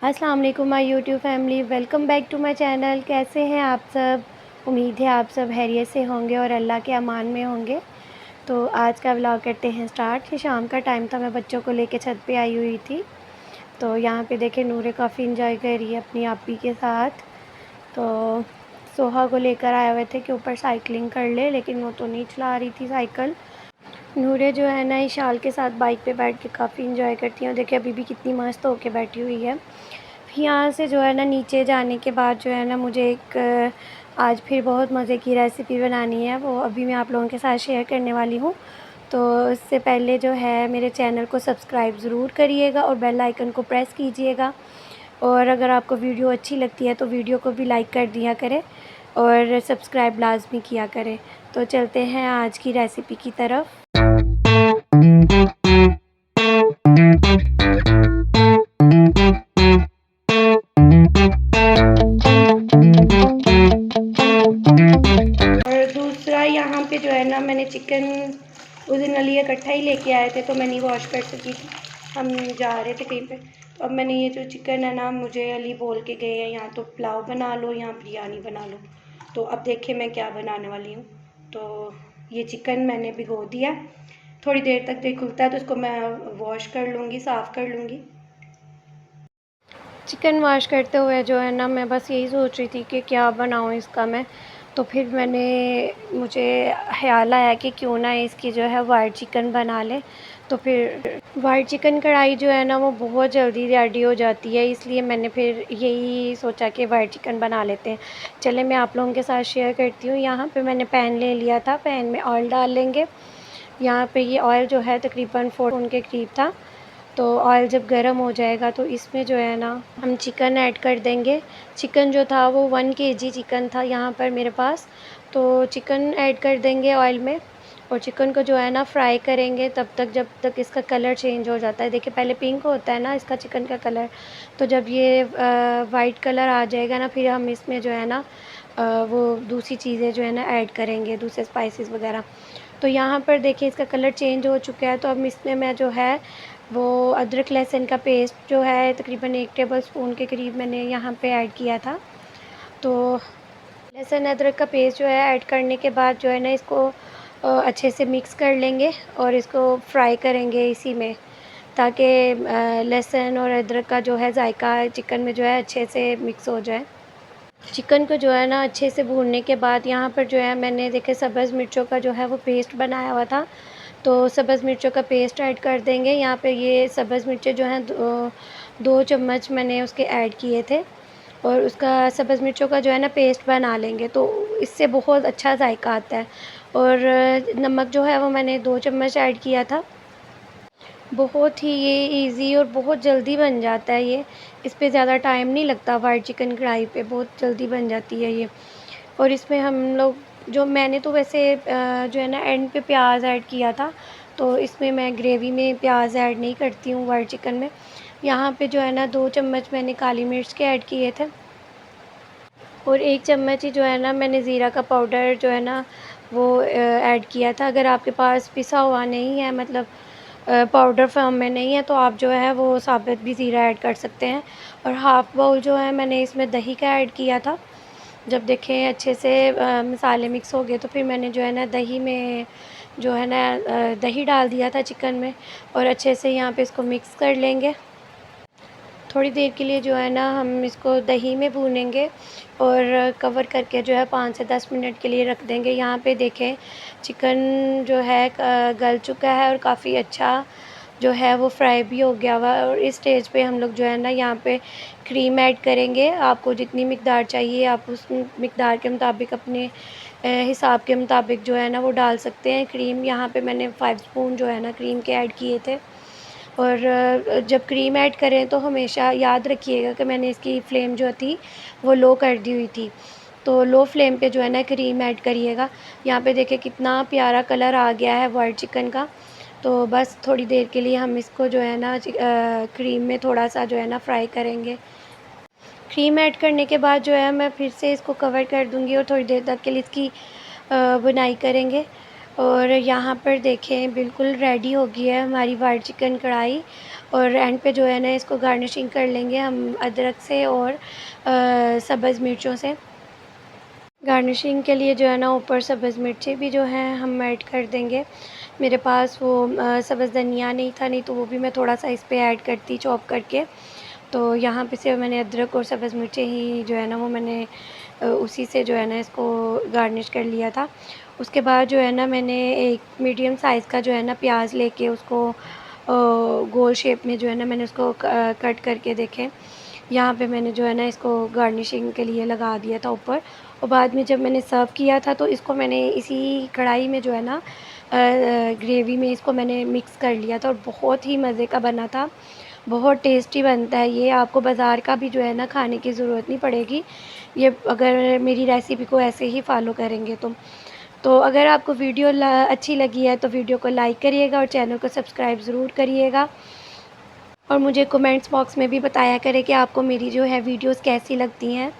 अस्सलाम वालेकुम my YouTube family, welcome back to my channel. कैसे हैं आप सब? उम्मीद है आप सब खैरियत से होंगे और अल्लाह के अमान में होंगे। तो आज का व्लॉग करते हैं स्टार्ट। ये शाम का टाइम था, मैं बच्चों को लेके छत पे आई हुई थी। तो यहाँ पे देखें नूरे काफ़ी इंजॉय कर रही है अपनी आपी के साथ। तो सोहा को लेकर आए हुए थे कि ऊपर साइकिलिंग कर ले, लेकिन वो तो नहीं चला रही थी साइकिल। नूरे जो है ना इशाल के साथ बाइक पे बैठ के काफ़ी इंजॉय करती हैं। देखिए अभी भी कितनी मस्त होके बैठी हुई है। यहाँ से जो है ना नीचे जाने के बाद जो है ना मुझे एक आज फिर बहुत मज़े की रेसिपी बनानी है, वो अभी मैं आप लोगों के साथ शेयर करने वाली हूँ। तो इससे पहले जो है मेरे चैनल को सब्सक्राइब ज़रूर करिएगा और बेल आइकन को प्रेस कीजिएगा। और अगर आपको वीडियो अच्छी लगती है तो वीडियो को भी लाइक कर दिया करें और सब्सक्राइब लाजमी किया करें। तो चलते हैं आज की रेसिपी की तरफ। और दूसरा यहाँ पे जो है ना मैंने चिकन उस दिन अली इकट्ठा ही लेके आए थे, तो मैं नहीं वॉश कर सकी थी, हम जा रहे थे कहीं पे। तो अब मैंने ये जो चिकन है ना, मुझे अली बोल के गए हैं यहाँ तो पुलाव बना लो, यहाँ बिरयानी बना लो। तो अब देखिए मैं क्या बनाने वाली हूँ। तो ये चिकन मैंने भिगो दिया, थोड़ी देर तक जो खुलता है तो उसको मैं वॉश कर लूँगी, साफ़ कर लूँगी। चिकन वॉश करते हुए जो है ना मैं बस यही सोच रही थी कि क्या बनाऊँ इसका मैं। तो फिर मुझे ख़्याल आया कि क्यों ना इसकी जो है वाइट चिकन बना लें। तो फिर वाइट चिकन कढ़ाई जो है ना वो बहुत जल्दी रेडी हो जाती है, इसलिए मैंने फिर यही सोचा कि वाइट चिकन बना लेते हैं। चले मैं आप लोगों के साथ शेयर करती हूँ। यहाँ पे मैंने पैन ले लिया था, पैन में ऑयल डाल लेंगे। यहाँ पे ये ऑयल जो है तकरीबन 4 स्पून के करीब था। तो ऑयल जब गर्म हो जाएगा तो इसमें जो है ना हम चिकन ऐड कर देंगे। चिकन जो था वो 1 केजी चिकन था यहाँ पर मेरे पास। तो चिकन ऐड कर देंगे ऑयल में और चिकन को जो है ना फ्राई करेंगे तब तक जब तक इसका कलर चेंज हो जाता है। देखिए पहले पिंक होता है ना इसका चिकन का कलर, तो जब ये वाइट कलर आ जाएगा ना फिर हम इसमें जो है ना वो दूसरी चीज़ें जो है ना ऐड करेंगे, दूसरे स्पाइसेस वगैरह। तो यहाँ पर देखिए इसका कलर चेंज हो चुका है। तो अब इसमें मैं जो है वो अदरक लहसुन का पेस्ट जो है तकरीबन 1 टेबल स्पून के करीब मैंने यहाँ पे ऐड किया था। तो लहसुन अदरक का पेस्ट जो है ऐड करने के बाद जो है ना इसको अच्छे से मिक्स कर लेंगे और इसको फ्राई करेंगे इसी में, ताकि लहसुन और अदरक का जो है ज़ायका चिकन में जो है अच्छे से मिक्स हो जाए। चिकन को जो है ना अच्छे से भूनने के बाद यहाँ पर जो है मैंने देखे सब्ज़ मिर्चों का जो है वो पेस्ट बनाया हुआ था। तो सब्ज़ मिर्चों का पेस्ट ऐड कर देंगे। यहाँ पे ये सब्ज़ मिर्चें जो हैं 2 चम्मच मैंने उसके ऐड किए थे और उसका सब्ज़ मिर्चों का जो है ना पेस्ट बना लेंगे, तो इससे बहुत अच्छा जायका आता है। और नमक जो है वो मैंने 2 चम्मच ऐड किया था। बहुत ही ये ईज़ी और बहुत जल्दी बन जाता है ये, इस पे ज़्यादा टाइम नहीं लगता। वाइट चिकन कढ़ाई पे बहुत जल्दी बन जाती है ये। और इसमें हम लोग जो मैंने तो वैसे जो है ना एंड पे प्याज ऐड किया था, तो इसमें मैं ग्रेवी में प्याज ऐड नहीं करती हूँ वाइट चिकन में। यहाँ पे जो है ना 2 चम्मच मैंने काली मिर्च के ऐड किए थे और 1 चम्मच ही जो है ना मैंने ज़ीरा का पाउडर जो है ना वो ऐड किया था। अगर आपके पास पिसा हुआ नहीं है, मतलब पाउडर फॉर्म में नहीं है, तो आप जो है वो साबित भी ज़ीरा ऐड कर सकते हैं। और हाफ़ बाउल जो है मैंने इसमें दही का ऐड किया था। जब देखें अच्छे से मसाले मिक्स हो गए तो फिर मैंने जो है ना दही में जो है ना दही डाल दिया था चिकन में और अच्छे से यहाँ पे इसको मिक्स कर लेंगे। थोड़ी देर के लिए जो है ना हम इसको दही में भूनेंगे और कवर करके जो है 5 से 10 मिनट के लिए रख देंगे। यहाँ पे देखें चिकन जो है गल चुका है और काफ़ी अच्छा जो है वो फ्राई भी हो गया हुआ है। और इस स्टेज पे हम लोग जो है ना यहाँ पे क्रीम ऐड करेंगे। आपको जितनी मिक़दार चाहिए आप उस मिक़दार के मुताबिक अपने हिसाब के मुताबिक जो है ना वो डाल सकते हैं। क्रीम यहाँ पे मैंने 5 स्पून जो है ना क्रीम के ऐड किए थे। और जब क्रीम ऐड करें तो हमेशा याद रखिएगा कि मैंने इसकी फ्लेम जो थी वो लो कर दी हुई थी। तो लो फ्लेम पे जो है ना क्रीम ऐड करिएगा। यहाँ पे देखिए कितना प्यारा कलर आ गया है वाइट चिकन का। तो बस थोड़ी देर के लिए हम इसको जो है ना क्रीम में थोड़ा-सा जो है ना फ्राई करेंगे। क्रीम ऐड करने के बाद जो है मैं फिर से इसको कवर कर दूँगी और थोड़ी देर तक के लिए इसकी बुनाई करेंगे। और यहाँ पर देखें बिल्कुल रेडी हो गई है हमारी वाइट चिकन कढ़ाई। और एंड पे जो है ना इसको गार्निशिंग कर लेंगे हम अदरक से और सब्ज़ मिर्चों से। गार्निशिंग के लिए जो है ना ऊपर सब्ज़ मिर्ची भी जो है हम ऐड कर देंगे। मेरे पास वो सब्ज़ धनिया नहीं था, नहीं तो वो भी मैं थोड़ा-सा इस पे ऐड करती चॉप करके। तो यहाँ पे सिर्फ़ मैंने अदरक और सब्ज़ मिर्ची ही जो है ना वो मैंने उसी से जो है ना इसको गार्निश कर लिया था। उसके बाद जो है ना मैंने एक मीडियम साइज़ का जो है ना प्याज़ लेके उसको गोल शेप में जो है ना मैंने उसको कट करके देखें, यहाँ पे मैंने जो है ना इसको गार्निशिंग के लिए लगा दिया था ऊपर। और बाद में जब मैंने सर्व किया था तो इसको मैंने इसी कढ़ाई में जो है ना ग्रेवी में इसको मैंने मिक्स कर लिया था और बहुत ही मज़े का बना था। बहुत टेस्टी बनता है ये, आपको बाज़ार का भी जो है ना खाने की ज़रूरत नहीं पड़ेगी, ये अगर मेरी रेसिपी को ऐसे ही फ़ॉलो करेंगे तो। तो अगर आपको वीडियो अच्छी लगी है तो वीडियो को लाइक करिएगा और चैनल को सब्सक्राइब ज़रूर करिएगा। और मुझे कमेंट्स बॉक्स में भी बताया करें कि आपको मेरी जो है वीडियोस कैसी लगती हैं।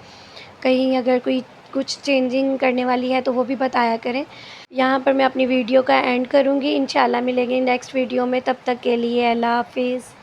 कहीं अगर कोई कुछ चेंजिंग करने वाली है तो वो भी बताया करें। यहाँ पर मैं अपनी वीडियो का एंड करूँगी। इंशाल्लाह मिलेंगे नेक्स्ट वीडियो में, तब तक के लिए अल्लाह हाफ़िज़।